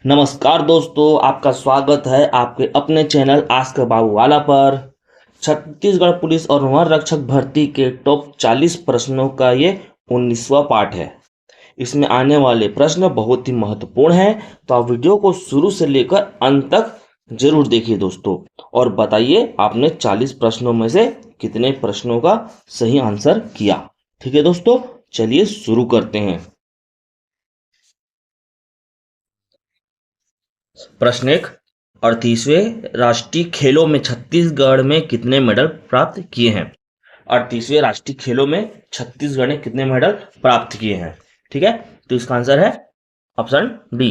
नमस्कार दोस्तों, आपका स्वागत है आपके अपने चैनल आस्क बाबू वाला पर। छत्तीसगढ़ पुलिस और वन रक्षक भर्ती के टॉप 40 प्रश्नों का ये 19वां पार्ट है। इसमें आने वाले प्रश्न बहुत ही महत्वपूर्ण हैं, तो आप वीडियो को शुरू से लेकर अंत तक जरूर देखिए दोस्तों। और बताइए आपने 40 प्रश्नों में से कितने प्रश्नों का सही आंसर किया। ठीक है दोस्तों, चलिए शुरू करते हैं। प्रश्न एक, 38वें राष्ट्रीय खेलों में छत्तीसगढ़ में कितने मेडल प्राप्त किए हैं। 38वें राष्ट्रीय खेलों में छत्तीसगढ़ ने कितने मेडल प्राप्त किए हैं। ठीक है, तो इसका आंसर है option D.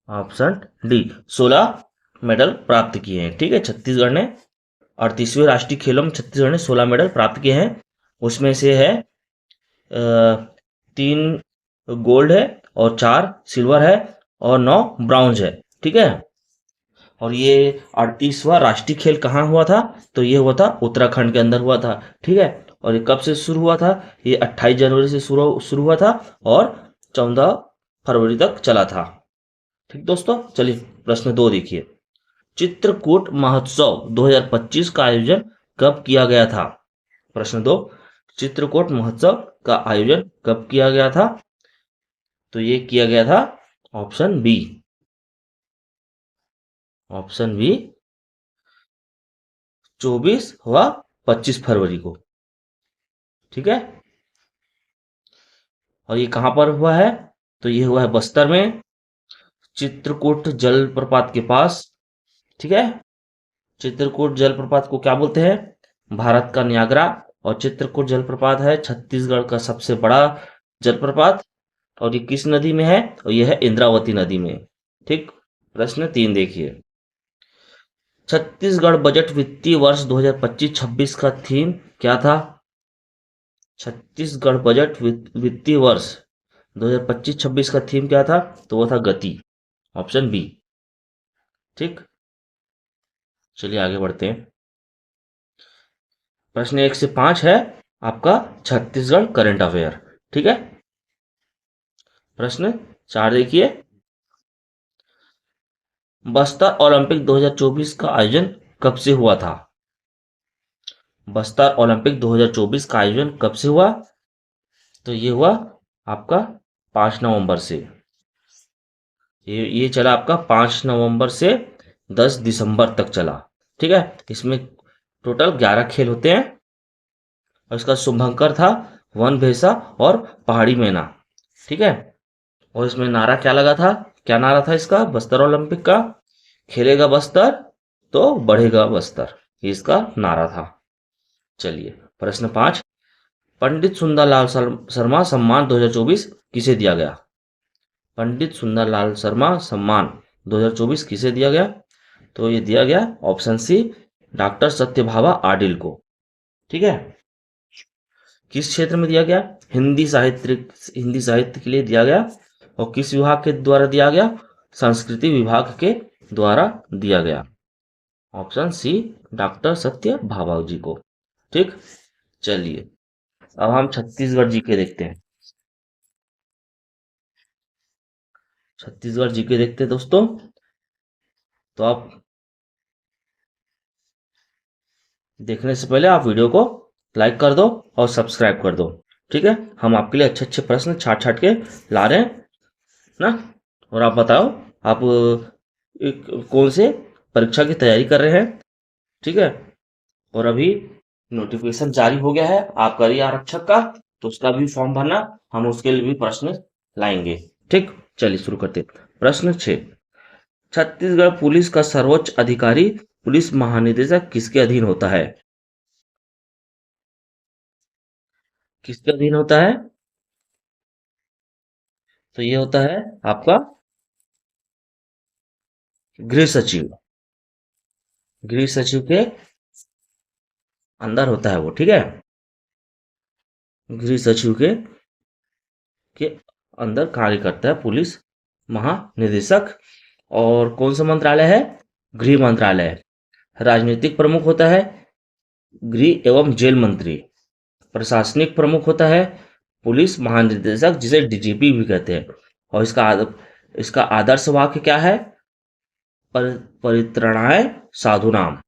Option D, 16 medal प्राप्त किए हैं। ठीक है, छत्तीसगढ़ ने 38वें राष्ट्रीय खेलों में छत्तीसगढ़ ने 16 मेडल प्राप्त किए हैं। उसमें से है 3 गोल्ड है और 4 सिल्वर है और 9 ब्राउन्ज है। ठीक है, और ये 38वां राष्ट्रीय खेल कहाँ हुआ था, तो ये हुआ था उत्तराखंड के अंदर हुआ था। ठीक है, और ये कब से शुरू हुआ था, ये 28 जनवरी से शुरू हुआ था और 14 फरवरी तक चला था। ठीक दोस्तों, चलिए प्रश्न 2 देखिए। चित्रकूट महोत्सव 2025 का आयोजन कब किया गया था। प्रश्न 2, चित्रकूट महोत्सव का आयोजन कब किया गया था, तो ये किया गया था ऑप्शन बी। ऑप्शन बी, 24 व 25 फरवरी को। ठीक है, और ये कहां पर हुआ है, तो ये हुआ है बस्तर में, चित्रकूट जलप्रपात के पास। ठीक है, चित्रकूट जलप्रपात को क्या बोलते हैं, भारत का नियाग्रा। और चित्रकूट जलप्रपात है छत्तीसगढ़ का सबसे बड़ा जलप्रपात। और ये किस नदी में है, और ये है इंद्रावती नदी में। ठीक, प्रश्न 3 देखिए। छत्तीसगढ़ बजट वित्तीय वर्ष 2025-26 का थीम क्या था। छत्तीसगढ़ बजट वित्तीय वर्ष 2025-26 का थीम क्या था, तो वो था गति। Option B. ठीक, चलिए आगे बढ़ते हैं। प्रश्न 1 से 5 है आपका छत्तीसगढ़ करंट अफेयर। ठीक है, प्रश्न 4 देखिए। बस्तर ओलंपिक 2024 का आयोजन कब से हुआ था। बस्तर ओलंपिक 2024 का आयोजन कब से हुआ, तो ये हुआ आपका 5 नवंबर से। ये चला आपका 5 नवंबर से 10 दिसंबर तक चला। ठीक है, इसमें टोटल 11 खेल होते हैं और इसका शुभंकर था वन भैंसा और पहाड़ी मैना। ठीक है, और इसमें नारा क्या लगा था, क्या नारा था इसका बस्तर ओलंपिक का, खेलेगा बस्तर तो बढ़ेगा बस्तर, ये इसका नारा था। चलिए प्रश्न 5, पंडित सुंदरलाल शर्मा सम्मान 2024 किसे दिया गया। पंडित सुंदरलाल शर्मा सम्मान 2024 किसे दिया गया, तो ये दिया गया option C, doctor Satyabhama Adil को। ठीक है, किस क्षेत्र में दिया गया, हिंदी साहित्य के लिए दिया गया। और किस विभाग के द्वारा दिया गया, संस्कृति विभाग के द्वारा दिया गया। ऑप्शन सी, डॉक्टर सत्य भाभा जी को। ठीक, चलिए अब हम छत्तीसगढ़ जीके देखते हैं। छत्तीसगढ़ जीके देखते हैं दोस्तों, तो आप देखने से पहले आप वीडियो को लाइक कर दो और सब्सक्राइब कर दो। ठीक है, हम आपके लिए अच्छे अच्छे प्रश्न छाट छाट के ला रहे हैं ना। और आप बताओ आप कौन से परीक्षा की तैयारी कर रहे हैं। ठीक है, और अभी नोटिफिकेशन जारी हो गया है आपका ई आरक्षक का, तो उसका भी फॉर्म भरना, हम उसके लिए भी प्रश्न लाएंगे। ठीक, चलिए शुरू करते हैं। प्रश्न 6, छत्तीसगढ़ पुलिस का सर्वोच्च अधिकारी पुलिस महानिदेशक किसके अधीन होता है। किसके अधीन होता है, तो ये होता है आपका गृह सचिव। गृह सचिव के अंदर होता है वो। ठीक है, गृह सचिव के अंदर कार्य करता है पुलिस महानिदेशक। और कौन सा मंत्रालय है, गृह मंत्रालय। राजनीतिक प्रमुख होता है गृह एवं जेल मंत्री। प्रशासनिक प्रमुख होता है पुलिस महानिदेशक, जिसे डीजीपी भी कहते हैं। और इसका इसका आदर्श वाक्य क्या है? परित्रणाय साधुनाम।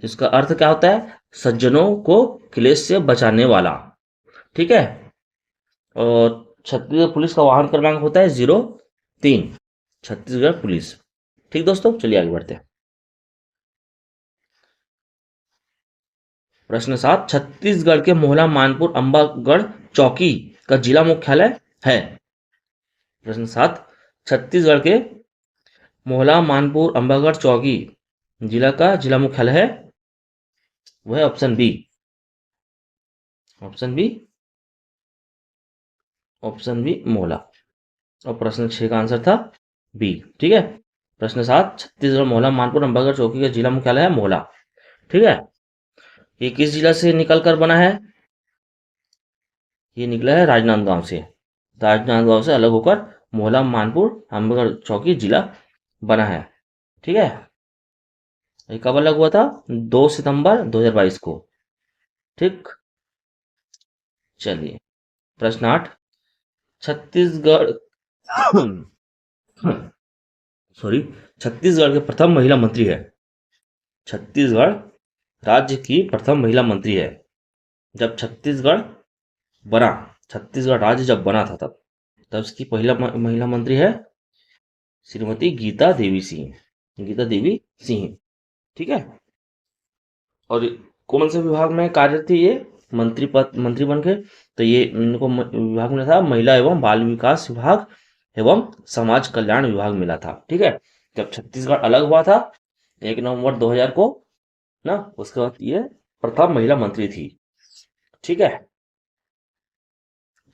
इसका अर्थ क्या होता है? सज्जनों को क्लेश से बचाने वाला। ठीक है। और छत्तीसगढ़ पुलिस का वाहन क्रमांक होता है 03। छत्तीसगढ़ पुलिस। ठीक दोस्तों, चलिए आगे बढ़ते हैं। प्रश्न 7, छत्तीसगढ़ के मोहला मानपुर अंबागढ़ चौकी का जिला मुख्यालय है। प्रश्न 7, छत्तीसगढ़ के मोहला मानपुर अंबागढ़ चौकी जिला का जिला मुख्यालय है, वह है option B. Option B, option B मोहला। और प्रश्न 6 का आंसर था बी। ठीक है। प्रश्न 7, छत्तीसगढ़ मोहला मानपुर अंबागढ़ चौकी का जिला मुख्यालय है मोहला। ठीक है। ये किस जिला से निकल कर बना है? ये निकला है राजनांदगांव से। राजनांदगांव से अलग होकर मोहला मानपुर अंबागढ़ चौकी जिला बना है। ठीक है। ये कब अलग हुआ था? 2 सितंबर 2022 को। ठीक। चलिए, प्रश्न 8, छत्तीसगढ़ सॉरी, छत्तीसगढ़ के प्रथम महिला मंत्री है। छत्तीसगढ़ राज्य की प्रथम महिला मंत्री है। जब छत्तीसगढ़ बना, छत्तीसगढ़ राज्य जब बना था तब इसकी पहला महिला मंत्री है श्रीमती गीता देवी सिंह। गीता देवी सिंह। ठीक है। और कौन से विभाग में कार्यरत थी ये? मंत्री बन के। तो ये इनको विभाग मिला था महिला एवं बाल विकास विभाग एवं समाज कल्याण विभाग मिला था। ठीक है। जब छत्तीसगढ़ अलग हुआ था 1 नवंबर 2000 को ना, उसके बाद ये प्रथम महिला मंत्री थी। ठीक है।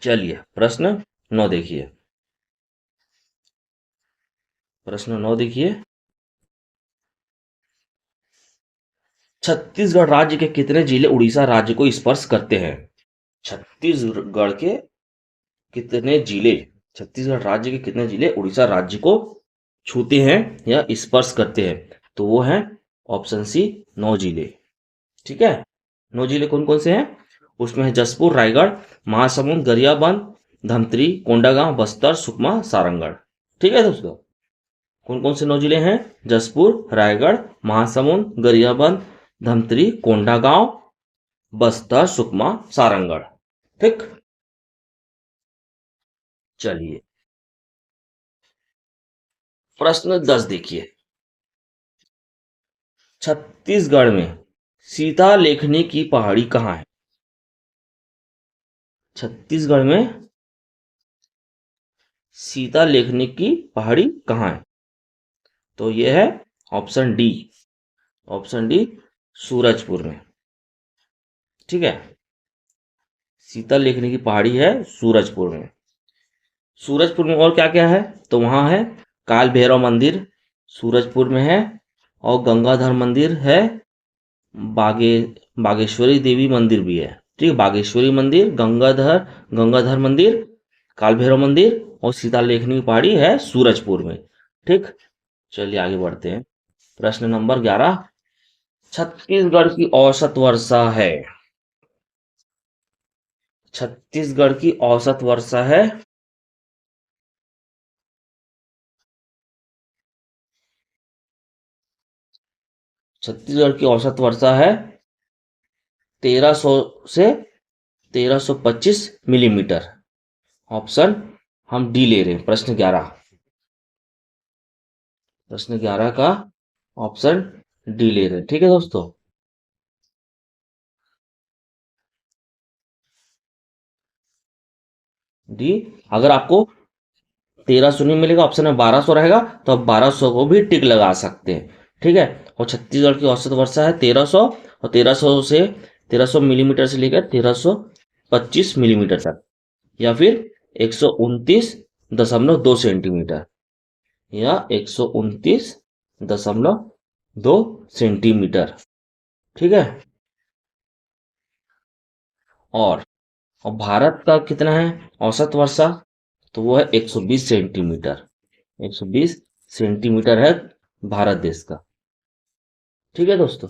चलिए, प्रश्न 9 देखिए। प्रश्न 9 देखिए। छत्तीसगढ़ राज्य के कितने जिले उड़ीसा राज्य को स्पर्श करते हैं? छत्तीसगढ़ के कितने जिले, छत्तीसगढ़ राज्य के कितने जिले उड़ीसा राज्य को छूते हैं या स्पर्श करते हैं? तो वो है ऑप्शन सी 9 जिले। ठीक है। 9 जिले कौन कौन से हैं? उसमें है जशपुर, रायगढ़, महासमुंद, गरियाबंद, धमतरी, कोंडागांव, बस्तर, सुकमा, सारंगढ़। ठीक है दोस्तों। कौन कौन से 9 जिले हैं? जशपुर, रायगढ़, महासमुंद, गरियाबंद, धमतरी, कोंडागांव, बस्तर, सुकमा, सारंगढ़। ठीक। चलिए, प्रश्न 10 देखिए। छत्तीसगढ़ में सीता लेखनी की पहाड़ी कहाँ है? छत्तीसगढ़ में सीता लेखनी की पहाड़ी कहाँ है? तो यह है option D. Option D, Surajpur में। ठीक है। सीता लेखनी की पहाड़ी है सूरजपुर में। सूरजपुर में और क्या क्या है? तो वहां है काल भैरव मंदिर सूरजपुर में है, और गंगाधर मंदिर है, बागे बागेश्वरी देवी मंदिर भी है। ठीक है। बागेश्वरी मंदिर, गंगाधर मंदिर, काल भैरव मंदिर और सीता लेखनी की पहाड़ी है सूरजपुर में। ठीक। चलिए आगे बढ़ते हैं। प्रश्न नंबर 11, छत्तीसगढ़ की औसत वर्षा है। छत्तीसगढ़ की औसत वर्षा है छत्तीसगढ़ की औसत वर्षा है 1300 से 1325 मिलीमीटर। ऑप्शन हम डी ले रहे हैं। प्रश्न 11, प्रश्न 11 का ऑप्शन डी ले रहे हैं। ठीक है दोस्तों। डी। अगर आपको 1300 नहीं मिलेगा, ऑप्शन में 1200 रहेगा, तो आप 1200 को भी टिक लगा सकते हैं। ठीक है। और छत्तीसगढ़ की औसत वर्षा है 1300, और 1300 मिलीमीटर से लेकर 1325 मिलीमीटर तक, या फिर 129.2 सेंटीमीटर, या 129.2 सेंटीमीटर। ठीक है। और भारत का कितना है औसत वर्षा? तो वो है 120 सेंटीमीटर। 120 सेंटीमीटर है भारत देश का। ठीक है दोस्तों।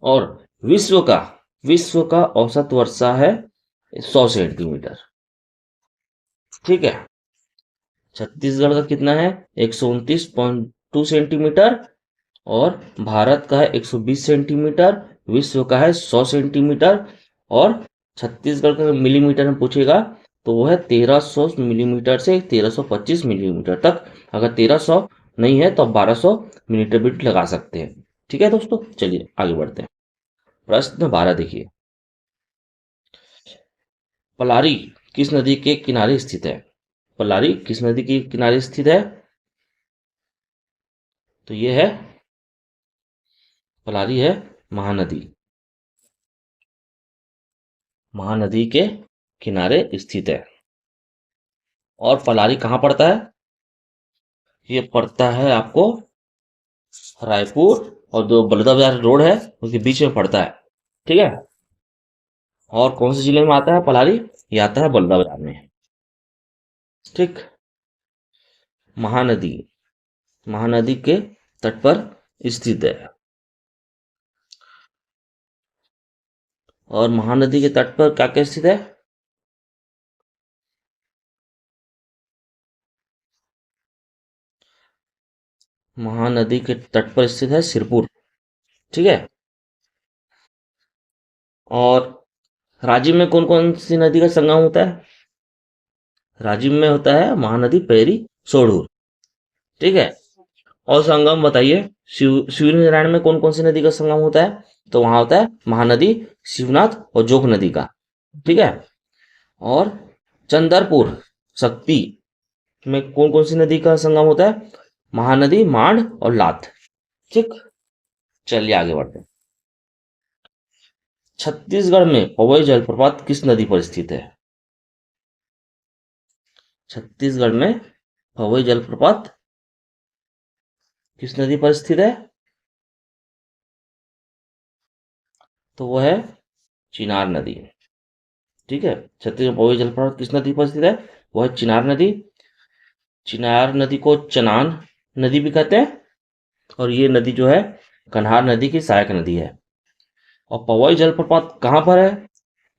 और विश्व का औसत वर्षा है 100 सेंटीमीटर। ठीक है। छत्तीसगढ़ का कितना है? 129.2 सेंटीमीटर। और भारत का है 120 सेंटीमीटर। विश्व का है 100 सेंटीमीटर। और छत्तीसगढ़ का मिलीमीटर में पूछेगा तो वो है 1300 मिलीमीटर से 1325 मिलीमीटर तक। अगर 1300 नहीं है तो आप 1200 मिलीमीटर भी लगा सकते हैं। ठीक है दोस्तों, चलिए आगे बढ़ते हैं। प्रश्न 12 देखिए, पलारी किस नदी के किनारे स्थित है? पलारी किस नदी के किनारे स्थित है? तो ये है, पलारी है महानदी। महानदी के किनारे स्थित है। और पलारी कहाँ पड़ता है? ये पड़ता है आपको रायपुर और जो बलौदाबाजार रोड है उसके बीच में पड़ता है। ठीक है। और कौन से जिले में आता है पलारी? ये आता है बलौदाबाजार में। ठीक। महानदी, महानदी के तट पर स्थित है। और महानदी के तट पर क्या क्या स्थित है? महानदी के तट पर स्थित है सिरपुर। ठीक है। और राजिम में कौन कौन सी नदी का संगम होता है? राजिम में होता है महानदी पैरी सोढ़ूर। ठीक है। और संगम बताइए, शिव नारायण में कौन कौन सी नदी का संगम होता है? तो वहां होता है महानदी शिवनाथ और जोग नदी का। ठीक है। और चंदरपुर शक्ति में कौन कौन सी नदी का संगम होता है? महानदी मांड और लात। ठीक। चलिए आगे बढ़ते हैं। छत्तीसगढ़ में पवई जलप्रपात किस नदी पर स्थित है? छत्तीसगढ़ में पवई जलप्रपात किस नदी पर स्थित है? तो वो है चिनार नदी। ठीक है। छत्तीसगढ़ में पवई जलप्रपात किस नदी पर स्थित है? वो है चिनार नदी। चिनार नदी को चनान नदी भी कहते हैं। और ये नदी जो है कन्हार नदी की सहायक नदी है। और पवई जलप्रपात कहाँ पर है,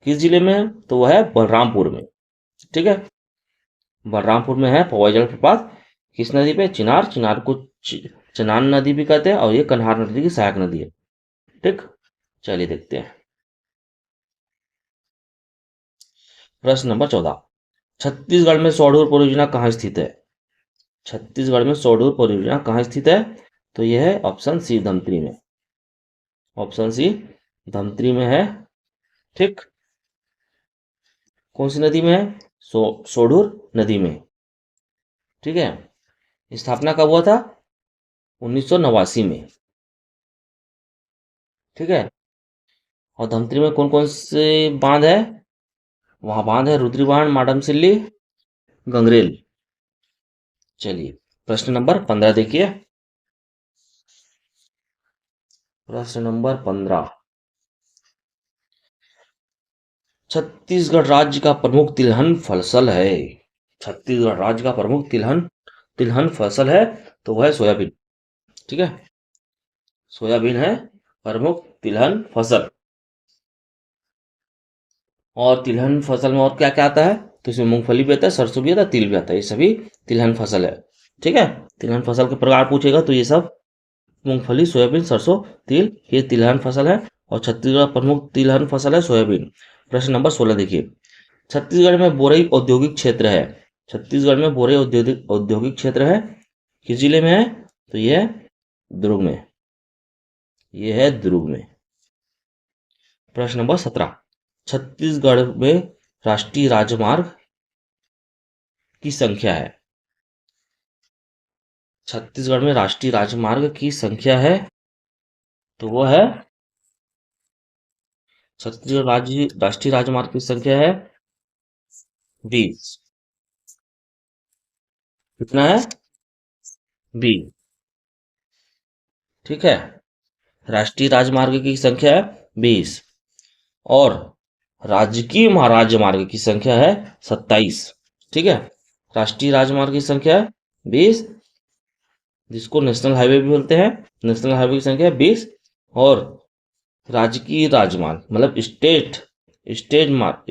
किस जिले में है? तो वह है बलरामपुर में। ठीक है। बलरामपुर में है पवई जलप्रपात। किस नदी पे? चिनार। चिनार को चनान नदी भी कहते हैं और ये कन्हार नदी की सहायक नदी है। ठीक। चलिए देखते हैं प्रश्न नंबर 14। छत्तीसगढ़ में सौढ़ूर परियोजना कहाँ स्थित है? छत्तीसगढ़ में सौढ़ूर परियोजना कहाँ स्थित है? तो यह है ऑप्शन सी धमतरी में। ऑप्शन सी धमतरी में है। ठीक। कौन सी नदी में है? सोढ़ूर नदी में। ठीक है। स्थापना कब हुआ था? 1989 में। ठीक है। और धमतरी में कौन कौन से बांध है? वहां बांध है रुद्री बांध, माडम सिल्ली, गंगरेल। चलिए प्रश्न नंबर 15 देखिए। प्रश्न नंबर 15। छत्तीसगढ़ राज्य का प्रमुख तिलहन फसल है। छत्तीसगढ़ राज्य का प्रमुख तिलहन तिलहन फसल है तो वह है सोयाबीन। ठीक है। सोयाबीन है प्रमुख तिलहन फसल। और तिलहन फसल में और क्या क्या आता है? तो इसमें मूंगफली भी आता है, सरसों भी आता है, तिल भी आता है। ये सभी तिलहन फसल है। ठीक है। तिलहन फसल के प्रकार पूछेगा तो ये सब मूंगफली, सोयाबीन, सरसों, तिल, ये तिलहन फसल है। और छत्तीसगढ़ का प्रमुख तिलहन फसल है सोयाबीन। प्रश्न नंबर 16 देखिए। छत्तीसगढ़ में बोरई औद्योगिक क्षेत्र है। छत्तीसगढ़ में बोरई औद्योगिक औद्योगिक क्षेत्र है। किस जिले में है? तो ये है दुर्ग में। ये है दुर्ग में। प्रश्न नंबर 17। छत्तीसगढ़ में राष्ट्रीय राजमार्ग की संख्या है। छत्तीसगढ़ में राष्ट्रीय राजमार्ग की संख्या है तो वो है, छत्तीसगढ़ राज्य राष्ट्रीय राजमार्ग की संख्या है 20। कितना है? 20। ठीक है। राष्ट्रीय राजमार्ग की संख्या है 20। और राजकीय राजमार्ग की संख्या है 27। ठीक है। राष्ट्रीय राजमार्ग की संख्या है 20, जिसको नेशनल हाईवे भी बोलते हैं। नेशनल हाईवे की संख्या है 20। और राजकीय राजमार्ग मतलब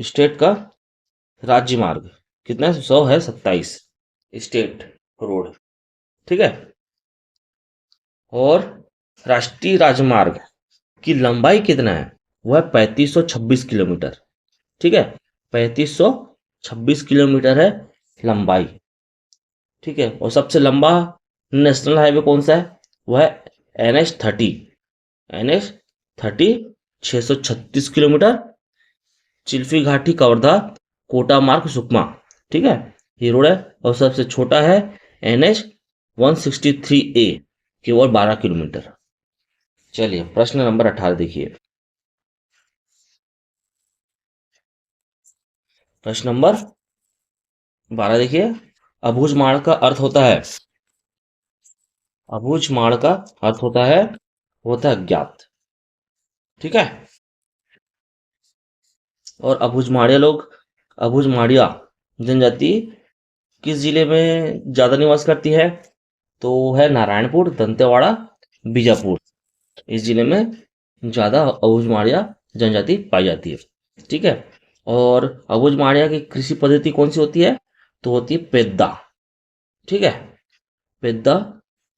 स्टेट का राज्य मार्ग कितना है? 100 है 27। स्टेट रोड, ठीक है। और राष्ट्रीय राजमार्ग की लंबाई कितना है, वह 3526 किलोमीटर, ठीक है। 3526 किलोमीटर है लंबाई, ठीक है। और सबसे लंबा नेशनल हाईवे कौन सा है, वह है NH30, NH30 636 किलोमीटर, चिल्फी घाटी कवर्धा कोटा मार्ग सुकमा, ठीक है, ये रोड है। और सबसे छोटा है NH163A, केवल 12 किलोमीटर। चलिए प्रश्न नंबर 18 देखिए। प्रश्न नंबर 12 देखिए। अबूझमाड़ का अर्थ होता है, अबूझमाड़ का अर्थ होता है अज्ञात, ठीक है। और अबूझमाड़िया जनजाति किस जिले में ज्यादा निवास करती है, तो है नारायणपुर, दंतेवाड़ा, बीजापुर। इस जिले में ज्यादा अबूझमाड़िया जनजाति पाई जाती है, ठीक है। और अबूझमाड़िया की कृषि पद्धति कौन सी होती है, तो होती है पेद्दा, ठीक है। पेद्दा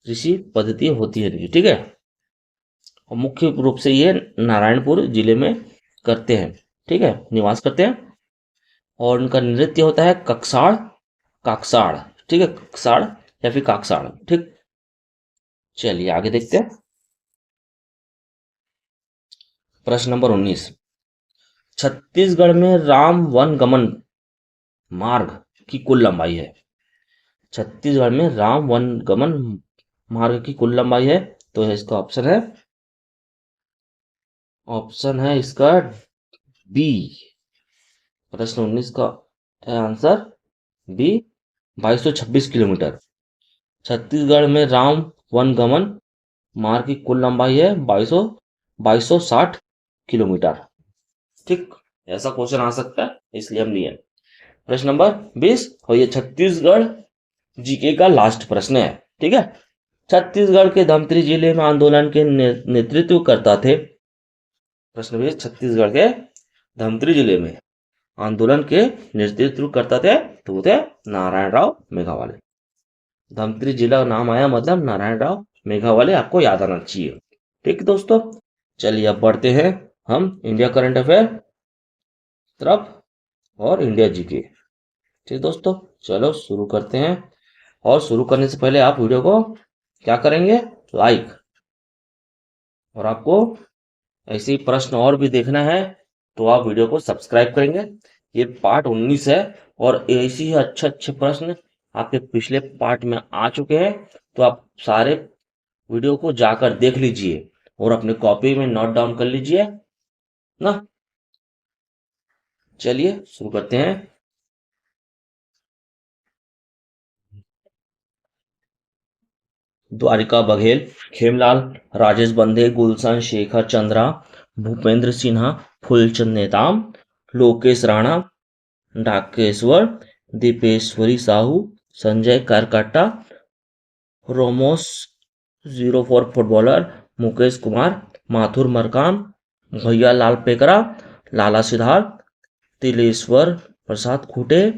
कृषि पद्धति होती है, ठीक है। और मुख्य रूप से ये नारायणपुर जिले में करते हैं, ठीक है, निवास करते हैं। और उनका नृत्य होता है कक्साड़, काकसाड़, ठीक है, कक्साड़ या फिर काकसाड़, ठीक। चलिए आगे देखते हैं। प्रश्न नंबर 19। छत्तीसगढ़ में राम वन गमन मार्ग की कुल लंबाई है, छत्तीसगढ़ में राम वन गमन मार्ग की कुल लंबाई है, तो इसका ऑप्शन है इसका बी। प्रश्न 19 का आंसर बी, 2226 किलोमीटर। छत्तीसगढ़ में राम वन गमन मार्ग की कुल लंबाई है 2260 किलोमीटर, ठीक। ऐसा क्वेश्चन आ सकता है इसलिए हम लिए। प्रश्न नंबर 20, और ये छत्तीसगढ़ जीके का लास्ट प्रश्न है, ठीक है। छत्तीसगढ़ के धमतरी जिले में आंदोलन के नेतृत्व करता थे, प्रश्न 20, छत्तीसगढ़ के धमतरी जिले में आंदोलन के नेतृत्व करता थे, तो वो थे नारायण राव मेघावाले। धमतरी जिला का नाम आया मतलब नारायण राव मेघावाले, आपको याद आना चाहिए, ठीक दोस्तों। चलिए अब बढ़ते हैं हम इंडिया करंट अफेयर तरफ और इंडिया जीके, ठीक दोस्तों। चलो शुरू करते हैं। और शुरू करने से पहले आप वीडियो को क्या करेंगे, लाइक। और आपको ऐसे ही प्रश्न और भी देखना है तो आप वीडियो को सब्सक्राइब करेंगे। ये पार्ट 19 है और ऐसे ही अच्छे अच्छे प्रश्न आपके पिछले पार्ट में आ चुके हैं, तो आप सारे वीडियो को जाकर देख लीजिए और अपने कॉपी में नोट डाउन कर लीजिए ना। चलिए शुरू करते हैं। द्वारिका बघेल, खेमलाल, राजेश बंदे, गुलशन शेखर चंद्रा, भूपेंद्र सिन्हा, फूलचंद नेताम, लोकेश राणा, डाकेश्वर, दीपेश्वरी साहू, संजय कारकाटा, रोमोस 04 फुटबॉलर, मुकेश कुमार, माथुर मरकाम, भैया लाल पेकरा, लाला सिद्धार्थ, तिलेश्वर प्रसाद खूटे,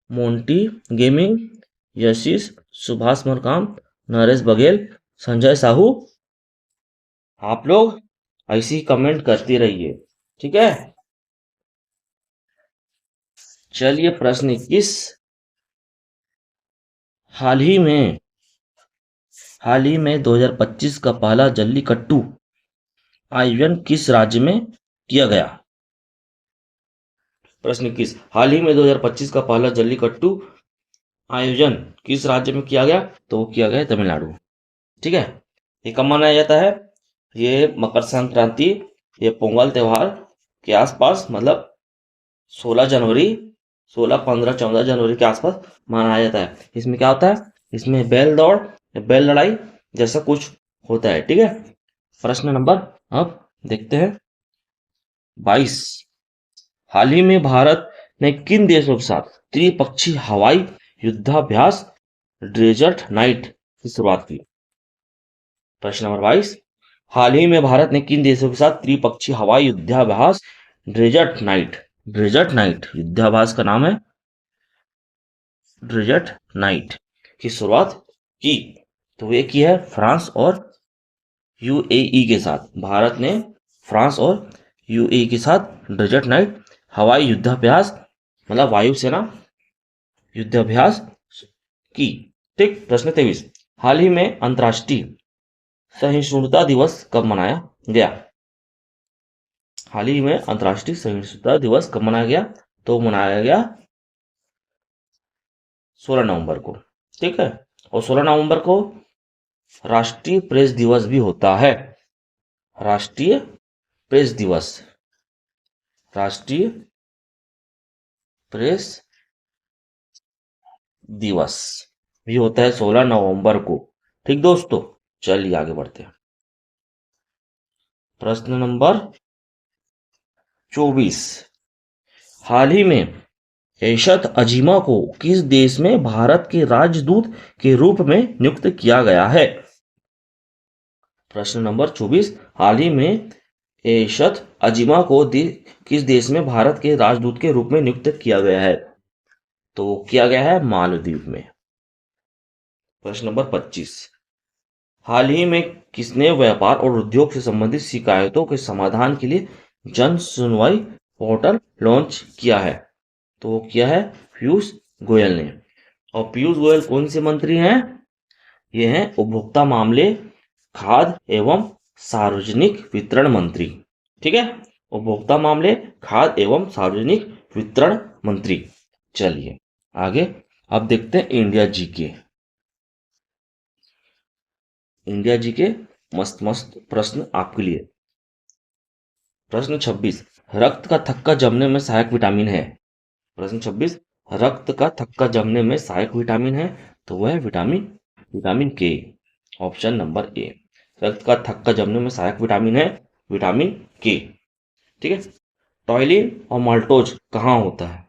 मोंटी गेमिंग, यशीष, सुभाष मरकाम, नरेश बघेल, संजय साहू। आप लोग ऐसी कमेंट करती रहिए, ठीक है। चलिए प्रश्न 21। हाल ही में 2025 का पहला जल्लीकट्टू आयोजन किस राज्य में किया गया। प्रश्न 21, हाल ही में 2025 का पहला जल्लीकट्टू आयोजन किस राज्य में किया गया, तो वो किया गया तमिलनाडु, ठीक है। ये कब मनाया जाता है, ये मकर संक्रांति, ये पोंगल त्योहार के आसपास, मतलब 16 जनवरी, 16, 15, 14 जनवरी के आसपास मनाया जाता है। इसमें क्या होता है, इसमें बैल दौड़, बैल लड़ाई जैसा कुछ होता है, ठीक है। प्रश्न नंबर अब देखते हैं 22। हाल ही में भारत ने किन देशों के साथ त्रिपक्षीय हवाई युद्धाभ्यास डेजर्ट नाइट की शुरुआत की। प्रश्न नंबर 22, हाल ही में भारत ने किन देशों के साथ त्रिपक्षीय हवाई युद्धाभ्यास डेजर्ट नाइट युद्धाभ्यास का नाम है डेजर्ट नाइट की शुरुआत की? तो ये की है फ्रांस और यूएई के साथ। भारत ने फ्रांस और यूएई के साथ डेजर्ट नाइट हवाई युद्धाभ्यास मतलब वायुसेना युद्धाभ्यास की। ठीक, प्रश्न 23, हाल ही में अंतर्राष्ट्रीय सहिष्णुता दिवस कब मनाया गया? हाल ही में अंतर्राष्ट्रीय सहिष्णुता दिवस कब मनाया गया? तो मनाया गया 16 नवंबर को। ठीक है, और 16 नवंबर को राष्ट्रीय प्रेस दिवस भी होता है। राष्ट्रीय प्रेस दिवस, राष्ट्रीय प्रेस दिवस भी होता है 16 नवंबर को। ठीक दोस्तों, चलिए आगे बढ़ते हैं। प्रश्न नंबर 24, हाल ही में एशत अजीमा को किस देश में भारत के राजदूत के रूप में नियुक्त किया गया है? प्रश्न नंबर 24, हाल ही में एशत अजीमा को किस देश में भारत के राजदूत के रूप में नियुक्त किया गया है? तो किया गया है मालदीव में। प्रश्न नंबर 25, हाल ही में किसने व्यापार और उद्योग से संबंधित शिकायतों के समाधान के लिए जन सुनवाई पोर्टल लॉन्च किया है? तो किया है पीयूष गोयल ने। और पीयूष गोयल कौन से मंत्री हैं? ये हैं उपभोक्ता मामले, खाद्य एवं सार्वजनिक वितरण मंत्री। ठीक है, उपभोक्ता मामले, खाद्य एवं सार्वजनिक वितरण मंत्री। चलिए आगे अब देखते हैं इंडिया जीके। इंडिया जीके मस्त मस्त प्रश्न आपके लिए। प्रश्न 26, रक्त का थक्का जमने में सहायक विटामिन है? प्रश्न 26, रक्त का थक्का जमने में सहायक विटामिन है? तो वह है विटामिन के। ऑप्शन नंबर ए, रक्त का थक्का जमने में सहायक विटामिन है विटामिन के। ठीक है, टॉयलिन और माल्टोज कहाँ होता है?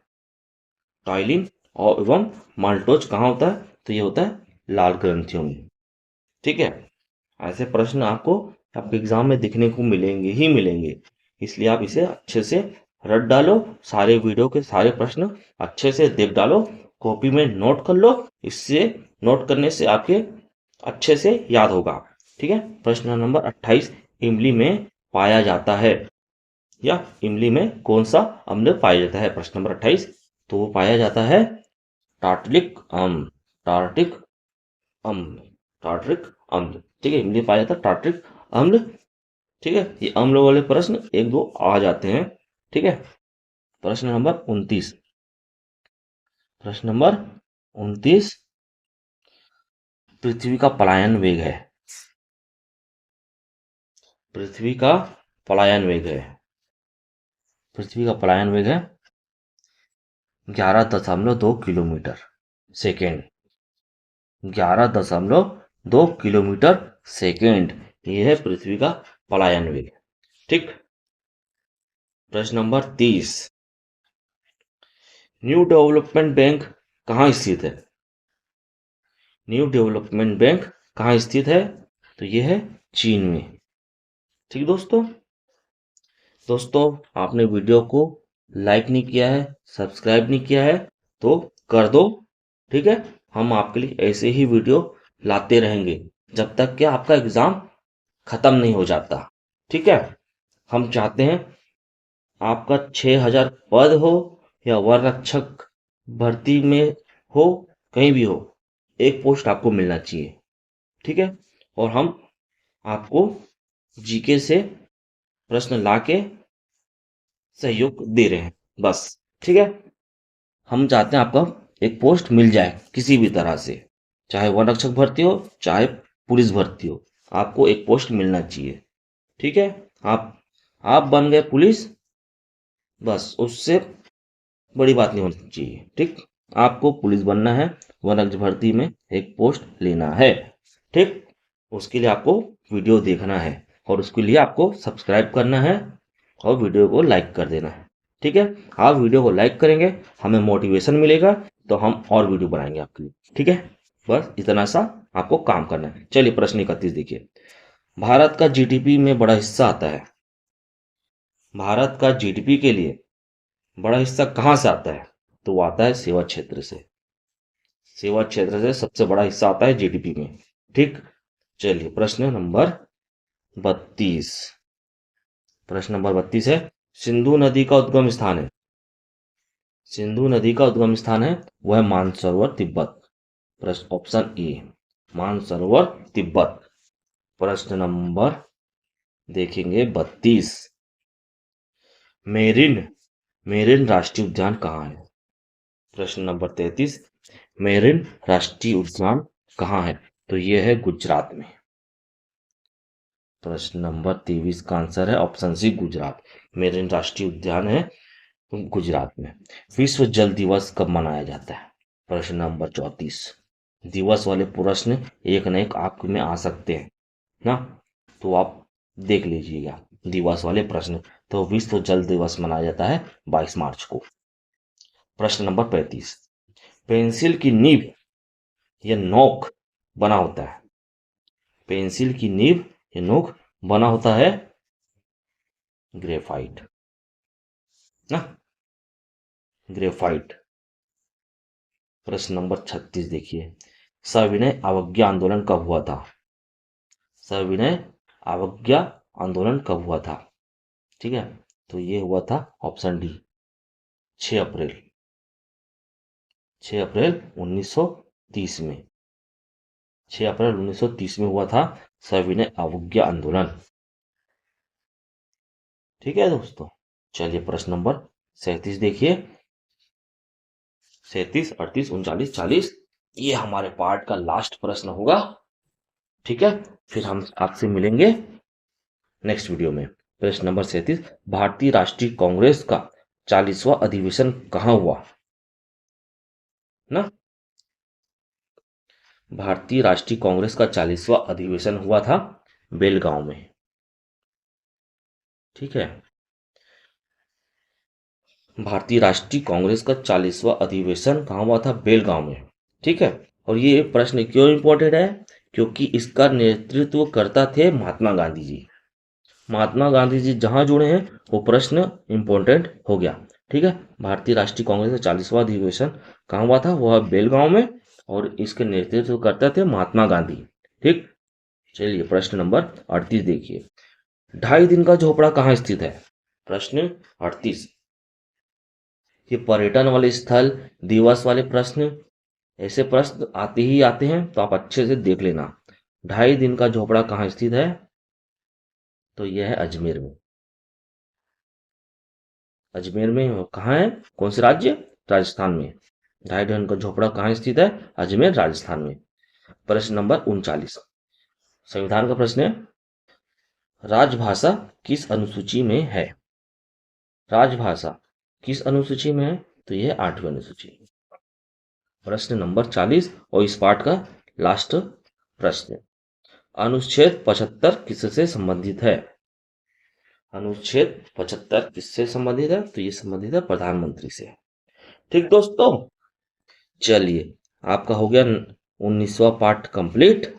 टॉयलिन और एवं माल्टोज कहाँ होता है? तो ये होता है लाल ग्रंथियों में। ठीक है, ऐसे प्रश्न आपको आपके एग्जाम में दिखने को मिलेंगे ही मिलेंगे, इसलिए आप इसे अच्छे से रट डालो। सारे वीडियो के सारे प्रश्न अच्छे से देख डालो, कॉपी में नोट कर लो। इससे नोट करने से आपके अच्छे से याद होगा। ठीक है, प्रश्न नंबर 28, इमली में पाया जाता है या इमली में कौन सा अम्ल पाया जाता है? प्रश्न नंबर 28, तो वो पाया जाता है टार्टरिक अम्ल। टार्टिक अम्ल, टार्टरिक अम्ल। ठीक है, इमली पाया जाता है टार्टरिक अम्ल। ठीक है, ये अम्ल वाले प्रश्न एक दो आ जाते हैं। ठीक है, प्रश्न नंबर 29, प्रश्न नंबर 29, पृथ्वी का पलायन वेग है। पृथ्वी का पलायन वेग है, पृथ्वी का पलायन वेग है 11.2 किलोमीटर सेकेंड। 11.2 किलोमीटर सेकेंड, ये है पृथ्वी का पलायन वेग। ठीक, प्रश्न नंबर 30, न्यू डेवलपमेंट बैंक कहाँ स्थित है? न्यू डेवलपमेंट बैंक कहाँ स्थित है? तो ये है चीन में। ठीक दोस्तों आपने वीडियो को लाइक नहीं किया है, सब्सक्राइब नहीं किया है तो कर दो। ठीक है, हम आपके लिए ऐसे ही वीडियो लाते रहेंगे जब तक कि आपका एग्जाम खत्म नहीं हो जाता। ठीक है, हम चाहते हैं आपका 6000 पद हो या वन रक्षक भर्ती में हो, कहीं भी हो, एक पोस्ट आपको मिलना चाहिए। ठीक है, और हम आपको जीके से प्रश्न लाके सहयोग दे रहे हैं बस। ठीक है, हम चाहते हैं आपका एक पोस्ट मिल जाए किसी भी तरह से, चाहे वन रक्षक भर्ती हो चाहे पुलिस भर्ती हो, आपको एक पोस्ट मिलना चाहिए। ठीक है, आप बन गए पुलिस, बस उससे बड़ी बात नहीं होनी चाहिए। ठीक, आपको पुलिस बनना है, वन रक्षक भर्ती में एक पोस्ट लेना है। ठीक, उसके लिए आपको वीडियो देखना है और उसके लिए आपको सब्सक्राइब करना है और वीडियो को लाइक कर देना है। ठीक है, आप वीडियो को लाइक करेंगे, हमें मोटिवेशन मिलेगा, तो हम और वीडियो बनाएंगे आपके लिए। ठीक है, बस इतना सा आपको काम करना है। चलिए प्रश्न 31 देखिए, भारत का जीडीपी में बड़ा हिस्सा आता है। भारत का जीडीपी के लिए बड़ा हिस्सा कहाँ से आता है? तो वो आता है सेवा क्षेत्र से। सेवा क्षेत्र से सबसे बड़ा हिस्सा आता है जीडीपी में। ठीक, चलिए प्रश्न नंबर 32। प्रश्न नंबर 32 है, सिंधु नदी का उद्गम स्थान है। सिंधु नदी का उद्गम स्थान है वह मानसरोवर तिब्बत। प्रश्न ऑप्शन ए मानसरोवर तिब्बत। प्रश्न नंबर देखेंगे 32, मेरिन मेरिन राष्ट्रीय उद्यान कहाँ है। प्रश्न नंबर 33, मेरिन राष्ट्रीय उद्यान कहाँ है, तो ये है गुजरात में। प्रश्न नंबर 23 का आंसर है ऑप्शन सी गुजरात। मेरिन राष्ट्रीय उद्यान है गुजरात में। विश्व जल दिवस कब मनाया जाता है। प्रश्न नंबर 34, दिवस वाले प्रश्न एक न एक आपके में आ सकते हैं ना, तो आप देख लीजिएगा दिवस वाले प्रश्न। तो विश्व जल दिवस मनाया जाता है 22 मार्च को। प्रश्न नंबर 35, पेंसिल की नीब या नोक बना होता है। पेंसिल की नीब या नोक बना होता है ग्रेफाइट ना, ग्रेफाइट। प्रश्न नंबर 36 देखिए, सविनय अवज्ञा आंदोलन कब हुआ था। सविनय अवज्ञा आंदोलन कब हुआ था, ठीक है, तो ये हुआ था ऑप्शन डी 6 अप्रैल 6 अप्रैल 1930 में। 6 अप्रैल 1930 में हुआ था सविनय अवज्ञा आंदोलन। ठीक है दोस्तों, चलिए प्रश्न नंबर 37 देखिए। 37, 38, 39, 40 ये हमारे पार्ट का लास्ट प्रश्न होगा। ठीक है, फिर हम आपसे मिलेंगे नेक्स्ट वीडियो में। प्रश्न नंबर 37, भारतीय राष्ट्रीय कांग्रेस का 40वां अधिवेशन कहाँ हुआ ना। भारतीय राष्ट्रीय कांग्रेस का 40वां अधिवेशन हुआ था बेलगांव में। ठीक है, भारतीय राष्ट्रीय कांग्रेस का 40वां अधिवेशन कहाँ हुआ था, बेलगांव में। ठीक है, और ये प्रश्न क्यों इंपॉर्टेंट है, क्योंकि इसका नेतृत्व करता थे महात्मा गांधी जी। महात्मा गांधी जी जहां जुड़े हैं वो प्रश्न इंपॉर्टेंट हो गया। ठीक है, भारतीय राष्ट्रीय कांग्रेस का 40वां अधिवेशन कहाँ हुआ था, वह बेलगांव में, और इसके नेतृत्व करते थे महात्मा गांधी। ठीक, चलिए प्रश्न नंबर 38 देखिए, 2.5 दिन का झोपड़ा कहाँ स्थित है। प्रश्न 38, ये पर्यटन वाले स्थल, दिवस वाले प्रश्न, ऐसे प्रश्न आते ही आते हैं, तो आप अच्छे से देख लेना। 2.5 दिन का झोपड़ा कहाँ स्थित है, तो यह है अजमेर में। अजमेर में कहाँ है, कौन से राज्य, राजस्थान में। 2.5 दिन का झोपड़ा कहाँ स्थित है, अजमेर राजस्थान में। प्रश्न नंबर 39, संविधान का प्रश्न है, राजभाषा किस अनुसूची में है। राजभाषा किस अनुसूची में है, तो यह 8वीं अनुसूची। प्रश्न नंबर 40 और इस पार्ट का लास्ट प्रश्न, अनुच्छेद 75 किससे संबंधित है। अनुच्छेद 75 किससे संबंधित है, तो ये संबंधित है प्रधानमंत्री से। ठीक दोस्तों, चलिए आपका हो गया 19वां पार्ट कंप्लीट।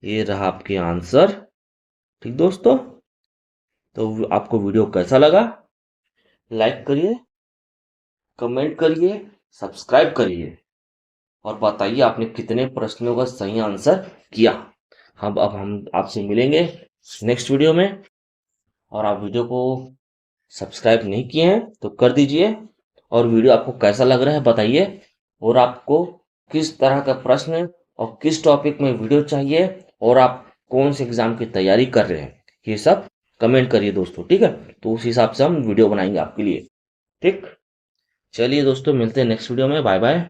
ये रहा आपके आंसर। ठीक दोस्तों, तो आपको वीडियो कैसा लगा, लाइक करिए, कमेंट करिए, सब्सक्राइब करिए, और बताइए आपने कितने प्रश्नों का सही आंसर किया। अब हम आपसे मिलेंगे नेक्स्ट वीडियो में, और आप वीडियो को सब्सक्राइब नहीं किए हैं तो कर दीजिए, और वीडियो आपको कैसा लग रहा है बताइए, और आपको किस तरह का प्रश्न और किस टॉपिक में वीडियो चाहिए, और आप कौन से एग्जाम की तैयारी कर रहे हैं, ये सब कमेंट करिए दोस्तों। ठीक है, तो उस हिसाब से हम वीडियो बनाएंगे आपके लिए। ठीक, चलिए दोस्तों, मिलते हैं नेक्स्ट वीडियो में। Bye bye.